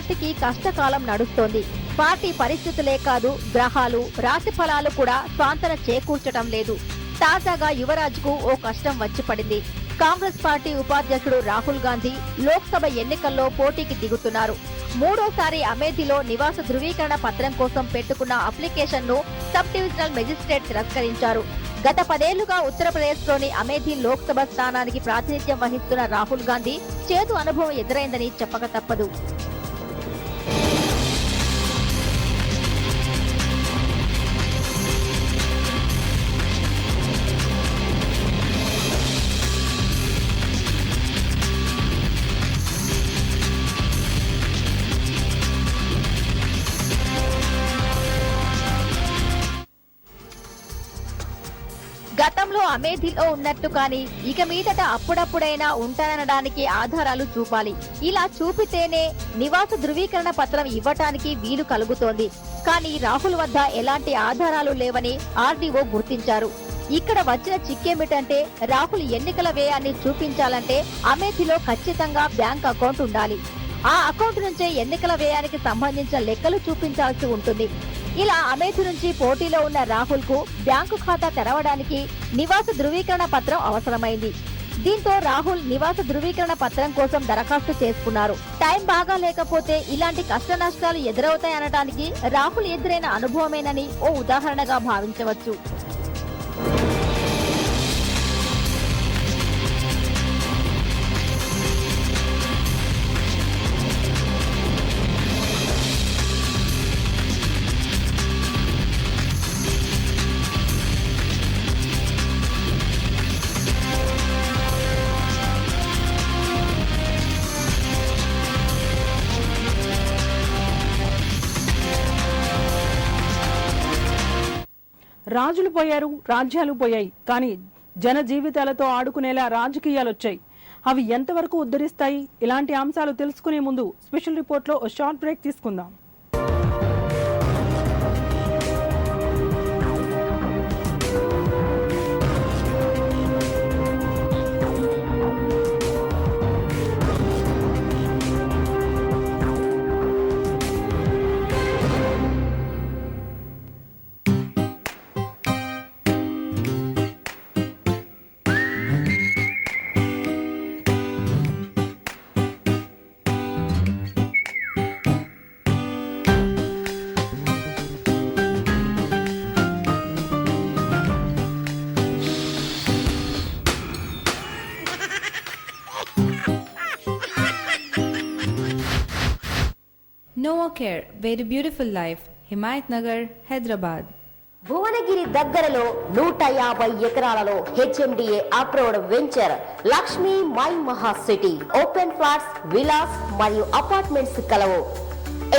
పార్టీకి కష్టకాలం నడుస్తోంది. పార్టీ పరిస్థితులే కాదు, గ్రహాలు, రాశి ఫలాలు కూడా స్వాంతన చేకూర్చడం లేదు. తాజాగా యువరాజ్కు ఓ కష్టం వచ్చి పడింది. కాంగ్రెస్ పార్టీ ఉపాధ్యక్షుడు రాహుల్ గాంధీ లోక్సభ ఎన్నికల్లో పోటీకి దిగుతున్నారు. మూడోసారి అమేథీలో నివాస ధృవీకరణ పత్రం కోసం పెట్టుకున్న అప్లికేషన్ ను సబ్ డివిజనల్ మెజిస్ట్రేట్ తిరస్కరించారు. గత 10 ఏళ్లుగా ఉత్తరప్రదేశ్లోని అమేథీ లోక్సభ స్థానానికి ప్రాతినిధ్యం వహిస్తున్న రాహుల్ గాంధీ చేదు అనుభవం ఎదురైందని చెప్పక తప్పదు. గతంలో అమేథీలో ఉన్నట్టు కానీ ఇక మీదట అప్పుడప్పుడైనా ఉంటాననడానికి ఆధారాలు చూపాలి. ఇలా చూపితేనే నివాస ధృవీకరణ పత్రం ఇవ్వటానికి వీలు కలుగుతోంది. కానీ రాహుల్ వద్ద ఎలాంటి ఆధారాలు లేవని ఆర్డీఓ గుర్తించారు. ఇక్కడ వచ్చిన చిక్కేమిటంటే రాహుల్ ఎన్నికల వ్యయాన్ని చూపించాలంటే అమేథీలో ఖచ్చితంగా బ్యాంక్ అకౌంట్ ఉండాలి. ఆ అకౌంట్ నుంచే ఎన్నికల వ్యయానికి సంబంధించిన లెక్కలు చూపించాల్సి ఉంటుంది. ఇలా అమేథీ నుంచి పోటీలో ఉన్న రాహుల్ కు బ్యాంకు ఖాతా తెరవడానికి నివాస ధృవీకరణ పత్రం అవసరమైంది. దీంతో రాహుల్ నివాస ధృవీకరణ పత్రం కోసం దరఖాస్తు చేసుకున్నారు. టైం బాగా లేకపోతే ఇలాంటి కష్ట నష్టాలు ఎదురవుతాయనడానికి రాహుల్ ఎదురైన అనుభవమేనని ఓ ఉదాహరణగా భావించవచ్చు. రాజులు పోయారు, రాజ్యాలు పోయాయి, కానీ జన జీవితాలతో ఆడుకునేలా రాజకీయాలొచ్చాయి. అవి ఎంతవరకు ఉద్ధరిస్తాయి? ఇలాంటి అంశాలు తెలుసుకునే ముందు స్పెషల్ రిపోర్ట్లో ఓ షార్ట్ బ్రేక్ తీసుకుందాం. Nova Care, very beautiful life, Himayat Nagar, Hyderabad. Bhuvanagiri దగ్గరలో 150 ఎకరాలలో HMDA approved venture Lakshmi my మహా సిటీ. ఓపెన్ ఫ్లాట్స్, విలాస్ మరియు అపార్ట్మెంట్స్ కలవు.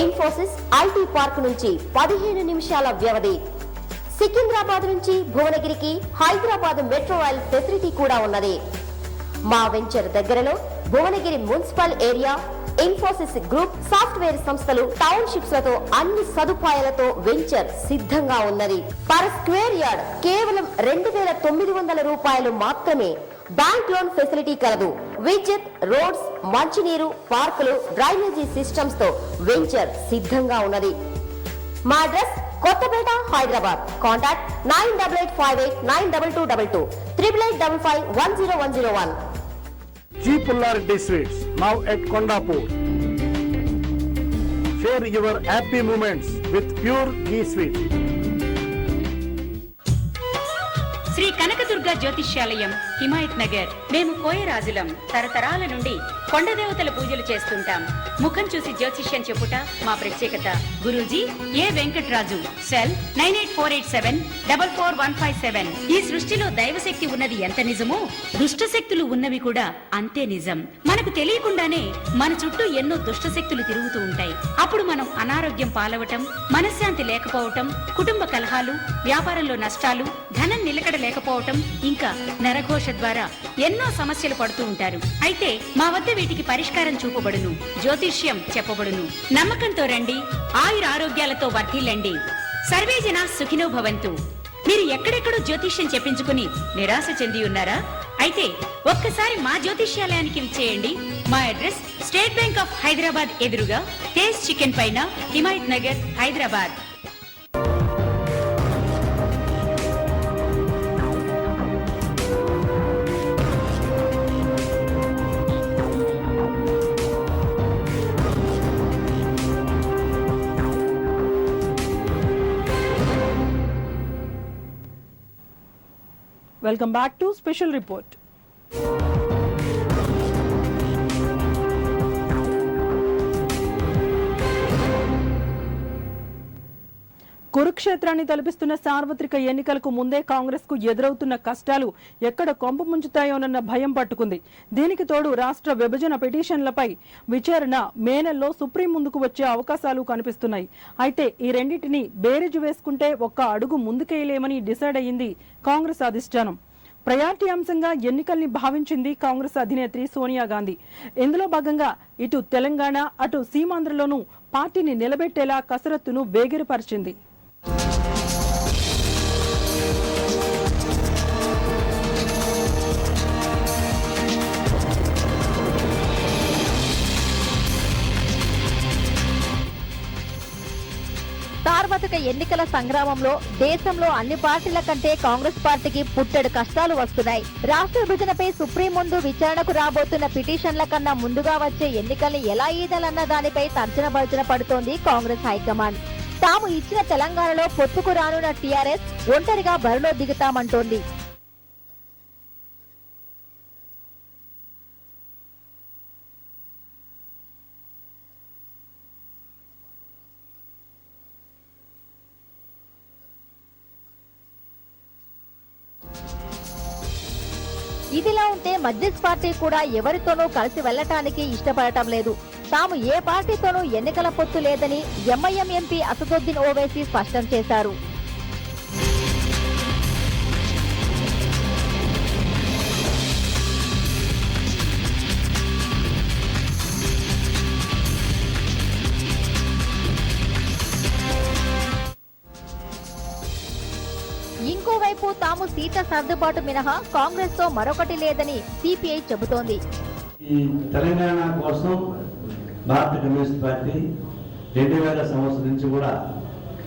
ఇన్ఫోసిస్ ఐటీ పార్క్ నుంచి 15 నిమిషాల వ్యవధి. సికింద్రాబాద్ నుంచి భువనగిరికి హైదరాబాద్ మెట్రో రైల్ ఫెసిలిటీ కూడా ఉన్నది. మా వెంచర్ దగ్గరలో Bhuvanagiri municipal area, Infosys group, software సంస్థలు, టౌన్షిప్స్ లతో అన్ని సదుపాయాలతో వెంచర్ సిద్ధంగా ఉన్నది. పర్ స్క్వేర్ యార్డ్ కేవలం 2,900 రూపాయలు మాత్రమే. బ్యాంక్ లోన్ ఫెసిలిటీ కలదు. విద్యుత్, రోడ్స్, మంచినీరు, పార్కులు, డ్రైనేజీ సిస్టమ్స్ తో వెంచర్ సిద్ధంగా ఉన్నది. మా address Kothapeta, Hyderabad. Contact 9885892222 8855510101. G. Pullarity Sweets, now at Kondapur. Share your happy moments with pure ghee sweet. Shri Kanakadurga Jyotishyalayam, Himayat Nagar. మేము కోయరాజులం. తరతరాల నుండి కొండదేవతల పూజలు చేస్తుంటాం. ముఖం చూసి జ్యోతిష్యం చెప్పుట మా ప్రత్యేకత. గురూజీ ఏ వెంకటరాజు. సెల్ 9848744157. ఈ సృష్టిలో దైవశక్తి ఉన్నది ఎంత నిజమో దుష్ట శక్తులు ఉన్నవి కూడా అంతే నిజం. మనకు తెలియకుండానే మన చుట్టూ ఎన్నో దుష్ట శక్తులు తిరుగుతూ ఉంటాయి. అప్పుడు మనం అనారోగ్యం పాలవటం, మనశ్శాంతి లేకపోవటం, కుటుంబ కలహాలు, వ్యాపారంలో నష్టాలు, ధనం నిలకడ లేకపోవటం, ఇంకా నరఘోష ద్వారా ఎన్నో సమస్యలు పడుతూ ఉంటారు. అయితే మా వద్ద వీటికి పరిష్కారం చూపబడును, జ్యోతిష్యం చెప్పబడును. నమ్మకంతో రండి, ఆయుర ఆరోగ్యాలతో వర్ధిల్లండి. సర్వే జనా సుఖినో భవంతు. మీరు ఎక్కడెక్కడో జ్యోతిష్యం చెప్పించుకుని నిరాశ చెంది ఉన్నారా? అయితే ఒక్కసారి మా జ్యోతిష్యాలయానికి విచ్చేయండి. మా address State Bank of Hyderabad ఎదురుగా టేస్ట్ చికెన్ పైన Himayat Nagar, Hyderabad. Welcome back to special report. కురుక్షేత్రాన్ని తలపిస్తున్న సార్వత్రిక ఎన్నికలకు ముందే కాంగ్రెస్ కు ఎదురవుతున్న కష్టాలు ఎక్కడ కొంప ముంచుతాయోనన్న భయం పట్టుకుంది. దీనికి తోడు రాష్ట్ర విభజన పిటిషన్లపై విచారణ మే నెలలో సుప్రీం ముందుకు వచ్చే అవకాశాలు కనిపిస్తున్నాయి. అయితే ఈ రెండింటిని బేరీజు వేసుకుంటే ఒక్క అడుగు ముందుకేయలేమని డిసైడ్ అయ్యింది కాంగ్రెస్ అధిష్టానం. ప్రయారిటీ అంశంగా ఎన్నికల్ని భావించింది కాంగ్రెస్ అధినేత్రి సోనియా గాంధీ. ఇందులో భాగంగా ఇటు తెలంగాణ అటు సీమాంధ్రలోనూ పార్టీని నిలబెట్టేలా కసరత్తును వేగిరపరిచింది. సార్వత్రిక ఎన్నికల సంగ్రామంలో దేశంలో అన్ని పార్టీల కంటే కాంగ్రెస్ పార్టీకి పుట్టెడు కష్టాలు వస్తున్నాయి. రాష్ట్ర విభజనపై సుప్రీం ముందు విచారణకు రాబోతున్న పిటిషన్ల కన్నా ముందుగా వచ్చే ఎన్నికల్ని ఎలా ఈదాలన్న దానిపై తర్జన భర్జన పడుతోంది కాంగ్రెస్ హైకమాండ్. తాము ఇచ్చిన తెలంగాణలో పొత్తుకు రానున్న టీఆర్ఎస్ ఒంటరిగా బరిలో దిగుతామంటోంది. ఇదిలా ఉంటే మజ్లిస్ పార్టీ కూడా ఎవరితోనూ కలిసి వెళ్లటానికి ఇష్టపడటం లేదు. తాము ఏ పార్టీతోనూ ఎన్నికల పొత్తు లేదని ఎంఐఎం ఎంపీ అసదుద్దీన్ ఓవైసీ స్పష్టం చేశారు. ఇంకోవైపు తాము సీట్ల సర్దుబాటు మినహా కాంగ్రెస్ తో మరొకటి లేదని సిపిఐ చెబుతోంది. ఈ తెలంగాణ కోసం భారత కమ్యూనిస్ట్ పార్టీ 2000 సంవత్సరం నుంచి కూడా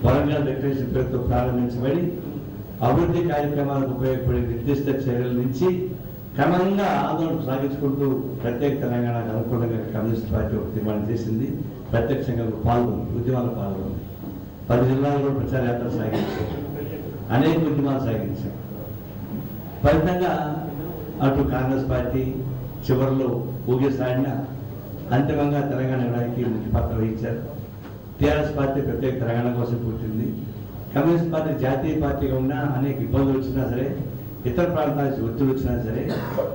వరంగల్ డిక్లరేషన్ పేరుతో ప్రారంభించబడి అభివృద్ధి కార్యక్రమాలకు ఉపయోగపడే నిర్దిష్ట చర్యల నుంచి క్రమంగా ఆందోళన సాగించుకుంటూ ప్రత్యేక తెలంగాణకు అనుకూలంగా కమ్యూనిస్ట్ పార్టీ ఒక తీర్మానం చేసింది. ప్రత్యక్షంగా పాల్గొంది, ఉద్యమాలు పాల్గొంది. 10 జిల్లాల్లో ప్రచార యాత్ర సాగించారు, అనేక ఉద్యమాలు సాగించారు. ఫలితంగా అటు కాంగ్రెస్ పార్టీ చివరిలో ఊగిసాడిన అంతిమంగా తెలంగాణ ఇవ్వడానికి ముఖ్య పాత్ర వహించారు. టీఆర్ఎస్ పార్టీ ప్రత్యేక తెలంగాణ కోసం పుట్టింది. కమ్యూనిస్ట్ పార్టీ జాతీయ పార్టీగా ఉన్నా అనేక ఇబ్బందులు వచ్చినా సరే, ఇతర ప్రాంతాల నుంచి ఒత్తిడి వచ్చినా సరే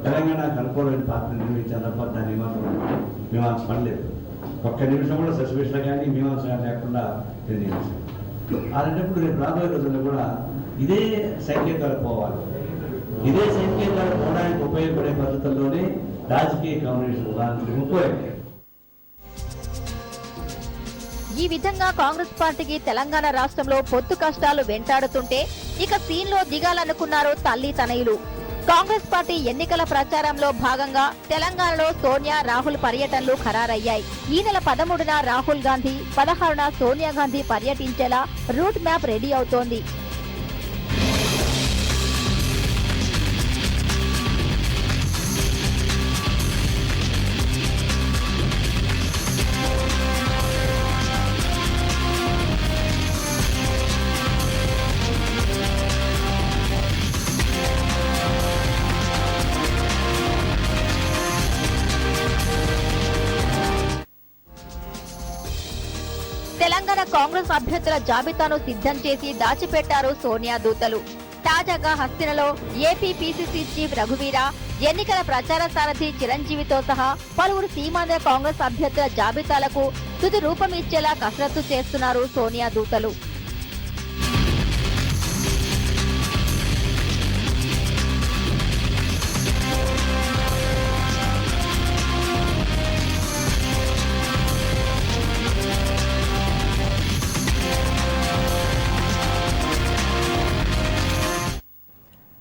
తెలంగాణకు అనుకూలమైన పాత్ర నిర్వహించాలి తప్ప దాన్ని మాత్రం మీమాంస పడలేదు. ఒక్క నిమిషం కూడా సస్పెన్షన్ కానీ మీమాంస లేకుండా నిర్ణయించారు. అలాంటప్పుడు రేపు రాబోయే రోజుల్లో కూడా ఇదే సంకేతాలు పోవాలి. ఇదే సంకేతాలు పోవడానికి ఉపయోగపడే పద్ధతుల్లోనే రాజకీయ కమ్యూనిస్ట్ ఉదాహరణకు ఉపయోగపడే. ఈ విధంగా కాంగ్రెస్ పార్టీకి తెలంగాణ రాష్ట్రంలో పొత్తు కష్టాలు వెంటాడుతుంటే ఇక సీన్ లో దిగాలనుకున్నారు తల్లి తనయులు. కాంగ్రెస్ పార్టీ ఎన్నికల ప్రచారంలో భాగంగా తెలంగాణలో సోనియా రాహుల్ పర్యటనలు ఖరారయ్యాయి. ఈ నెల 13న రాహుల్ గాంధీ, 16న సోనియా గాంధీ పర్యటించేలా రూట్ మ్యాప్ రెడీ అవుతోంది. తెలంగాణ కాంగ్రెస్ అభ్యర్థుల జాబితాను సిద్ధం చేసి దాచిపెట్టారు సోనియా దూతలు. తాజాగా హస్తినలో ఏపీ పీసీసీ చీఫ్ రఘువీర, ఎన్నికల ప్రచార సారథి చిరంజీవితో సహా పలువురు సీమాంధ్ర కాంగ్రెస్ అభ్యర్థుల జాబితాలకు తుది రూపం ఇచ్చేలా కసరత్తు చేస్తున్నారు సోనియా దూతలు.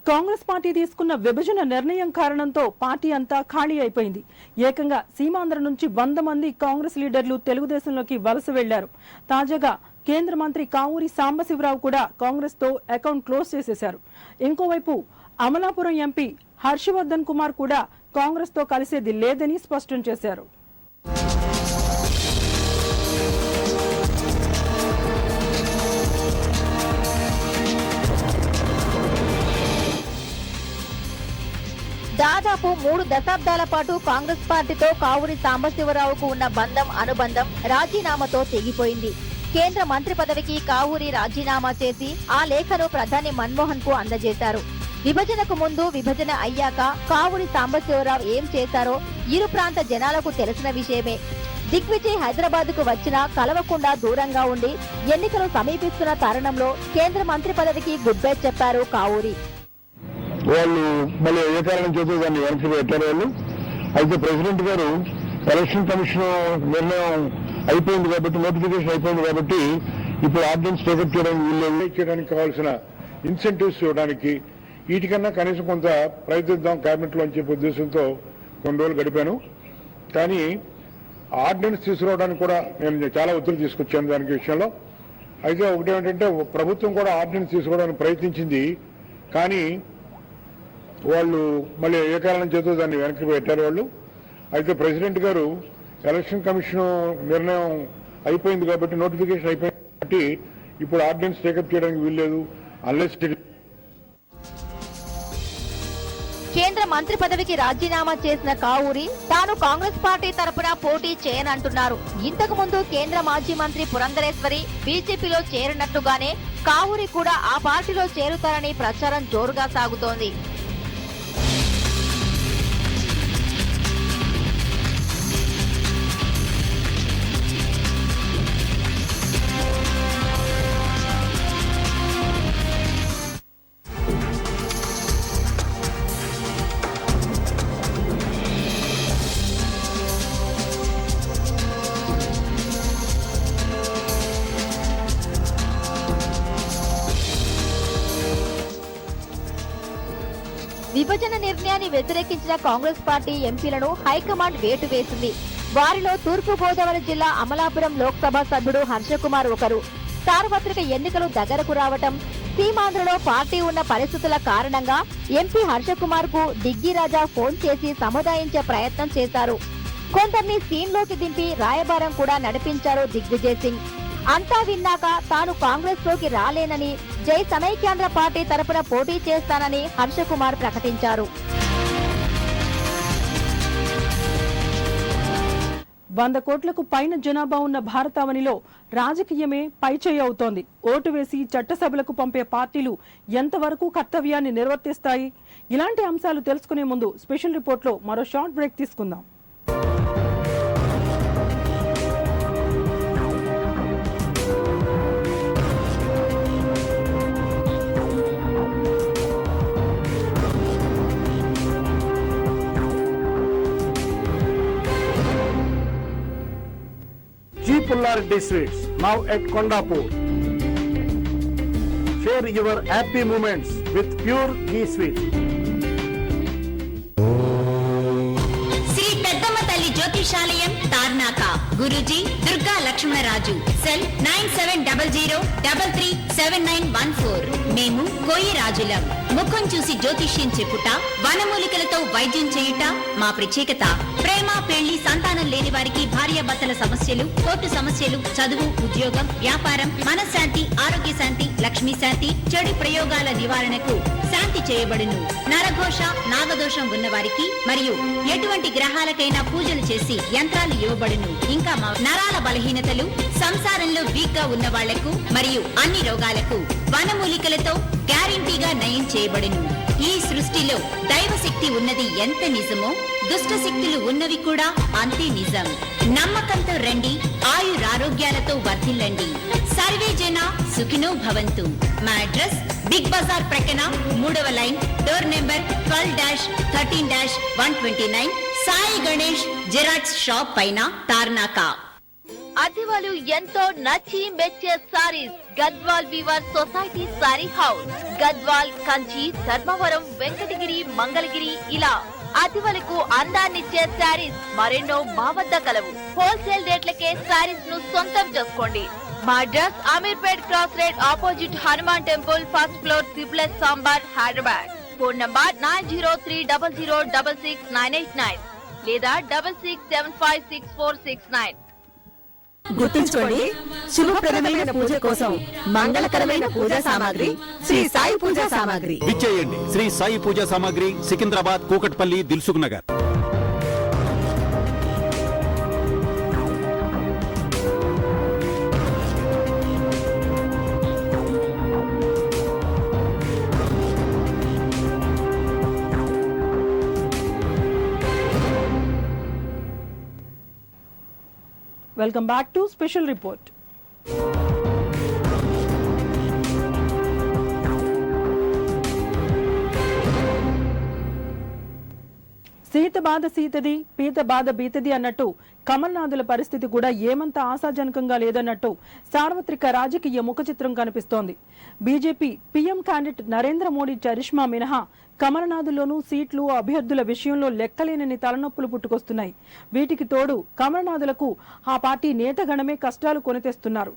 కాంగ్రెస్ పార్టీ తీసుకున్న విభజన నిర్ణయం కారణంతో పార్టీ అంతా ఖాళీ అయిపోయింది. ఏకంగా సీమాంధ్ర నుంచి 100 మంది కాంగ్రెస్ లీడర్లు తెలుగుదేశంలోకి వలస వెళ్లారు. తాజాగా కేంద్ర మంత్రి కావూరి సాంబశివరావు కూడా కాంగ్రెస్ తో అకౌంట్ క్లోజ్ చేసేశారు. ఇంకోవైపు అమలాపురం ఎంపీ హర్షవర్ధన్ కుమార్ కూడా కాంగ్రెస్ తో కలిసేది లేదని స్పష్టం చేశారు. దాదాపు 3 దశాబ్దాల పాటు కాంగ్రెస్ పార్టీతో కావూరి సాంబశివరావుకు ఉన్న అనుబంధం రాజీనామాతో తెగిపోయింది. కేంద్ర మంత్రి పదవికి కావూరి రాజీనామా చేసి ఆ లేఖను ప్రధాని మన్మోహన్ కు అందజేశారు. విభజనకు ముందు, విభజన అయ్యాక కావూరి సాంబశివరావు ఏం చేశారో ఇరు ప్రాంత జనాలకు తెలిసిన విషయమే. దిగ్విజయ్ హైదరాబాద్ కు వచ్చినా కలవకుండా దూరంగా ఉండి ఎన్నికలు సమీపిస్తున్న తరుణంలో కేంద్ర మంత్రి పదవికి గుడ్ బై చెప్పారు కావూరి. వాళ్ళు మళ్ళీ ఏ కారణం చేస్తే దాన్ని వెనక్కి పెట్టారు వాళ్ళు. అయితే ప్రెసిడెంట్ గారు ఎలక్షన్ కమిషన్ నిర్ణయం అయిపోయింది కాబట్టి, నోటిఫికేషన్ అయిపోయింది కాబట్టి ఇప్పుడు ఆర్డినెన్స్ టేకప్ చేయడానికి కావాల్సిన ఇన్సెంటివ్స్ ఇవ్వడానికి వీటికన్నా కనీసం కొంత ప్రయత్నిద్దాం కేబినెట్ లో అని చెప్పే ఉద్దేశంతో కొన్ని రోజులు గడిపాను. కానీ ఆర్డినెన్స్ తీసుకురావడానికి కూడా నేను చాలా ఒత్తిడి తీసుకొచ్చాను దానికి విషయంలో. అయితే ఒకటేమిటంటే ప్రభుత్వం కూడా ఆర్డినెన్స్ తీసుకోవడానికి ప్రయత్నించింది, కానీ వాళ్ళు మళ్ళీ ఏ కారణం చేతో దాన్ని వెనక్కి పెట్టారు వాళ్ళు. అయితే ప్రెసిడెంట్ గారు ఎలక్షన్ కమిషన్ నిర్ణయం అయిపోయింది కాబట్టి, నోటిఫికేషన్ అయిపోయింది కాబట్టి ఇప్పుడు ఆర్డినెన్స్ టేకప్ చేయడానికి వీల్లేదు అన్లెస్. కేంద్ర మంత్రి పదవికి రాజీనామా చేసిన కావూరి తాను కాంగ్రెస్ పార్టీ తరపున పోటీ చేయనంటున్నారు. ఇంతకు ముందు కేంద్ర మాజీ మంత్రి పురంధరేశ్వరి బీజేపీలో చేరినట్టుగానే కావూరి కూడా ఆ పార్టీలో చేరుతారని ప్రచారం జోరుగా సాగుతోంది. విభజన నిర్ణయాన్ని వ్యతిరేకించిన కాంగ్రెస్ పార్టీ ఎంపీలను హైకమాండ్ వేటు వేసింది. వారిలో తూర్పు గోదావరి జిల్లా అమలాపురం లోక్సభ సభ్యుడు హర్షకుమార్ ఒకరు. సార్వత్రిక ఎన్నికలు దగ్గరకు రావటం, సీమాంధ్రలో పార్టీ ఉన్న పరిస్థితుల కారణంగా ఎంపీ హర్షకుమార్ కు డిగ్గిరాజా ఫోన్ చేసి సముదాయించే ప్రయత్నం చేశారు. కొందరిని సీన్లోకి దింపి రాయబారం కూడా నడిపించారు దిగ్విజయ్ సింగ్. అంతా విన్నాక తాను కాంగ్రెస్ లోకి రాలేనని, జై సమైక్యాంధ్ర పార్టీ తరపున పోటీ చేస్తానని హర్షకుమార్ ప్రకటించారు. 100 కోట్లకు పైన జనాభా ఉన్న భారతావనిలో రాజకీయమే పైచేయి అవుతోంది. ఓటు వేసి చట్టసభలకు పంపే పార్టీలు ఎంతవరకు కర్తవ్యాన్ని నిర్వర్తిస్తాయి? ఇలాంటి అంశాలు తెలుసుకునే ముందు స్పెషల్ రిపోర్ట్లో మరో షార్ట్ బ్రేక్ తీసుకుందాం. Pullarity Sweets, now at Kondapur. Share your happy moments with pure ghee sweets. Sri Peddamma Thalli జ్యోతిషాలయం తార్నాక. గురూజీ దుర్గా లక్ష్మణరాజు. సెల్ 9700337914. మేము కోయి రాజులం. ముఖం చూసి జ్యోతిష్యం చెప్పుట, వనమూలికలతో వైద్యం చేయుట మా ప్రత్యేకత. ప్రేమ, పెళ్లి, సంతానం లేని వారికి భార్యాభర్తల సమస్యలు, కోర్టు సమస్యలు, చదువు, ఉద్యోగం, వ్యాపారం, మనశ్శాంతి, ఆరోగ్య శాంతి, లక్ష్మీ శాంతి, చెడు ప్రయోగాల నివారణకు శాంతి చేయబడును. నరఘోష, నాగదోషం ఉన్న వారికి మరియు ఎటువంటి గ్రహాలకైనా పూజలు చేసి యంత్రాలు ఇవ్వబడును. ఇంకా నరాల బలహీనతలు, సంసారంలో వీక్ గా ఉన్న వాళ్లకు మరియు అన్ని రోగాలకు వనమూలికలతో గ్యారంటీగా నయం చేయబడును. ఈ సృష్టిలో దైవశక్తి ఉన్నది ఎంత నిజమో, దుష్ట శక్తులు ఉన్నవి కూడా అంతే నిజం. నమ్మకంతో రండి, ఆయురారోగ్యాలతో వర్ధిల్లండి. సర్వే జన సుఖినో భవంతు. మా అడ్రస్ బిగ్ బజార్ ప్రక్కన 3వ line, door number 12-13-129, Sai Ganesh xerox shop పైన, తార్నాక. అతివలు ఎంతో నచ్చి మెచ్చే saris Gadwal weaver society sari house. Gadwal, Kanchi, Dharmavaram, Venkatagiri, Mangalagiri ఇలా అతివలకు అందాన్నిచ్చే శారీస్ మరెన్నో మా వద్ద కలవు. హోల్సేల్ రేట్లకే శారీస్ ను సొంతం చేసుకోండి. మా address Ameerpet cross road opposite Hanuman temple, first floor, triple sambar, Hyderabad. Phone number 903000666989 లేదా 66756469. గుర్తుంచుకోండి, శుభప్రదమైన పూజ కోసం మంగళకరమైన పూజా సామాగ్రి శ్రీ సాయి పూజా సామాగ్రి విచ్చేయండి. శ్రీ సాయి పూజా సామాగ్రి, Secunderabad, Kukatpally, Dilsukh Nagar. Welcome back to special report. Sita బాధ సీతది, పీత బాధ బీతది అన్నట్టు కమల్నాథుల పరిస్థితి కూడా ఏమంత ఆశాజనకంగా లేదన్నట్టు సార్వత్రిక రాజకీయ ముఖ చిత్రం కనిపిస్తోంది. BJP PM candidate Narendra Modi charisma మినహా కమలనాథుల్లోనూ సీట్లు, అభ్యర్థుల విషయంలో లెక్కలేనని తలనొప్పులు పుట్టుకొస్తున్నాయి. వీటికి తోడు కమలనాథులకు ఆ పార్టీ నేతగణమే కష్టాలు కొని తెస్తున్నారు.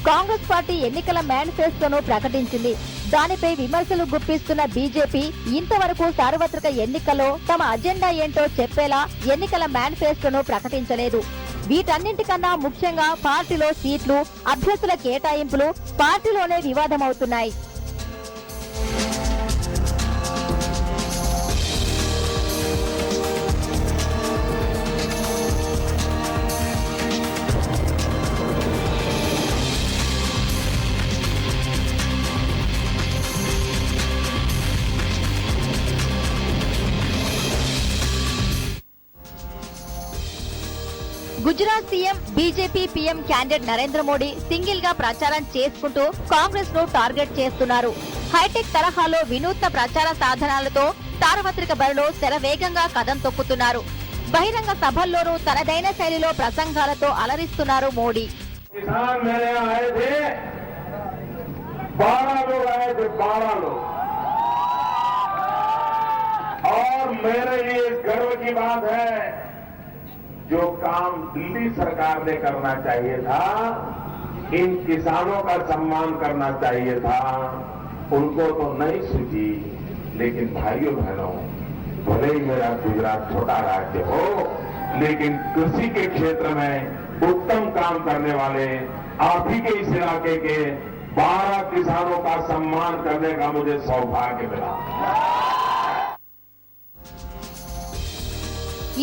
కాంగ్రెస్ పార్టీ ఎన్నికల మేనిఫెస్టోను ప్రకటించింది. దానిపై విమర్శలు గుప్పిస్తున్న బీజేపీ ఇంతవరకు సార్వత్రిక ఎన్నికల్లో తమ అజెండా ఏంటో చెప్పేలా ఎన్నికల మేనిఫెస్టోను ప్రకటించలేదు. వీటన్నింటికన్నా ముఖ్యంగా పార్టీలో సీట్లు, అభ్యర్థుల కేటాయింపులు పార్టీలోనే వివాదమవుతున్నాయి. Gujarat CM, BJP PM candidate Narendra Modi single గా ప్రచారం చేసుకుంటూ కాంగ్రెస్ ను టార్గెట్ చేస్తున్నారు. హైటెక్ తరహాలో వినూత్న ప్రచార సాధనాలతో సార్వత్రిక బరిలో శరవేగంగా కదం తొక్కుతున్నారు. బహిరంగ సభల్లోనూ తనదైన శైలిలో ప్రసంగాలతో అలరిస్తున్నారు మోడీ. जो काम दिल्ली सरकार ने करना चाहिए था, इन किसानों का सम्मान करना चाहिए था, उनको तो नहीं सूझी। लेकिन भाइयों बहनों, भले ही मेरा गुजरात छोटा राज्य हो, लेकिन कृषि के क्षेत्र में उत्तम काम करने वाले आप ही के इस इलाके के 12 किसानों का सम्मान करने का मुझे सौभाग्य मिला।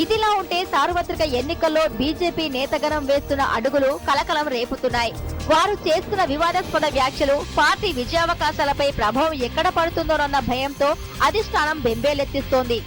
ఇదిలా ఉంటే సార్వత్రిక ఎన్నికల్లో బీజేపీ నేతగణం వేస్తున్న అడుగులు కలకలం రేపుతున్నాయి. వారు చేస్తున్న వివాదాస్పద వ్యాఖ్యలు పార్టీ విజయావకాశాలపై ప్రభావం ఎక్కడ పడుతుందోనన్న భయంతో అధిష్టానం బెంబేలెత్తిస్తోంది.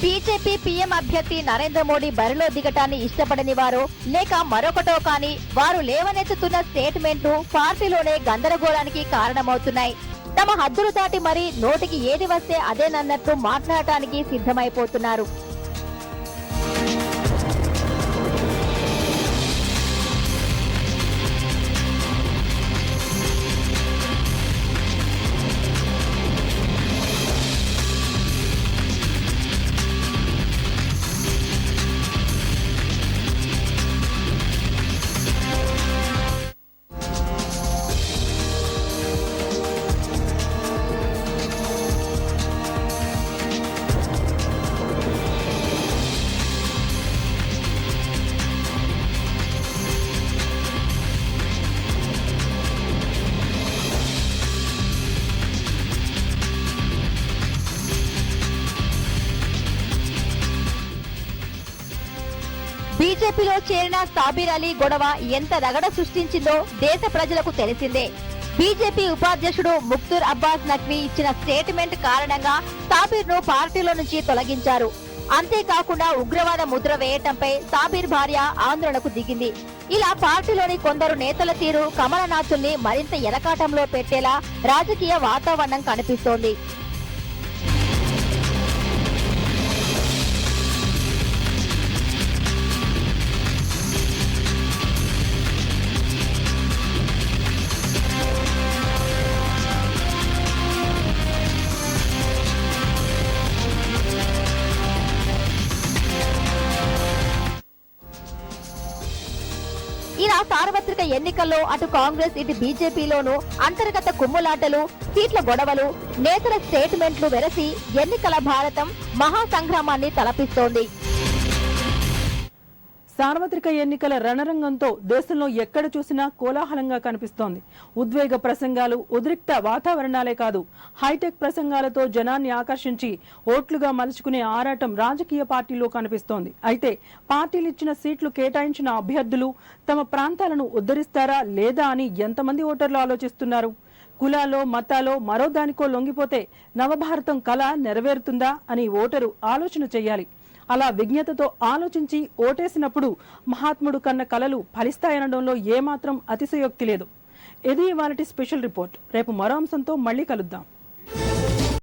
బీజేపీ పీఎం అభ్యర్థి నరేంద్ర మోడీ బరిలో దిగటాన్ని ఇష్టపడని వారు లేక మరొకటో కానీ వారు లేవనెత్తుతున్న స్టేట్మెంట్లు పార్టీలోనే గందరగోళానికి కారణమవుతున్నాయి. తమ హద్దులు దాటి మరీ నోటికి ఏది వస్తే అదేనన్నట్టు మాట్లాడటానికి సిద్ధమైపోతున్నారు. బీజేపీలో చేరిన సాబిర్ అలీ గొడవ ఎంత రగడ సృష్టించిందో దేశ ప్రజలకు తెలిసిందే. బీజేపీ ఉపాధ్యక్షుడు ముఖ్తూర్ అబ్బాస్ నఖ్వీ ఇచ్చిన స్టేట్మెంట్ కారణంగా సాబిర్ ను పార్టీలో నుంచి తొలగించారు. అంతేకాకుండా ఉగ్రవాద ముద్ర వేయటంపై సాబిర్ భార్య ఆందోళనకు దిగింది. ఇలా పార్టీలోని కొందరు నేతల తీరు కమలనాథుల్ని మరింత ఎరకాటంలో పెట్టేలా రాజకీయ వాతావరణం కనిపిస్తోంది. ఇలా సార్వత్రిక ఎన్నికల్లో అటు కాంగ్రెస్ ఇటు బీజేపీలోనూ అంతర్గత కుమ్ములాటలు, సీట్ల గొడవలు, నేతల స్టేట్మెంట్లు వెరసి ఎన్నికల భారతం మహాసంగ్రామాన్ని తలపిస్తోంది. సార్వత్రిక ఎన్నికల రణరంగంతో దేశంలో ఎక్కడ చూసినా కోలాహలంగా కనిపిస్తోంది. ఉద్వేగ ప్రసంగాలు, ఉద్రిక్త వాతావరణాలే కాదు, హైటెక్ ప్రసంగాలతో జనాన్ని ఆకర్షించి ఓట్లుగా మలుచుకునే ఆరాటం రాజకీయ పార్టీలో కనిపిస్తోంది. అయితే పార్టీలు ఇచ్చిన సీట్లు కేటాయించిన అభ్యర్థులు తమ ప్రాంతాలను ఉద్ధరిస్తారా లేదా అని ఎంతమంది ఓటర్లు ఆలోచిస్తున్నారు? కులాలో, మతాలో మరో దానికో లొంగిపోతే నవభారతం కళ నెరవేరుతుందా అని ఓటరు ఆలోచన చేయాలి. అలా విజ్ఞతతో ఆలోచించి ఓటేసినప్పుడు మహాత్ముడు కన్న కలలు ఫలిస్తాయనడంలో ఏమాత్రం అతిశయోక్తి లేదు. ఇది ఇవాళటి స్పెషల్ రిపోర్ట్. రేపు మరో అంశంతో మళ్ళీ కలుద్దాం.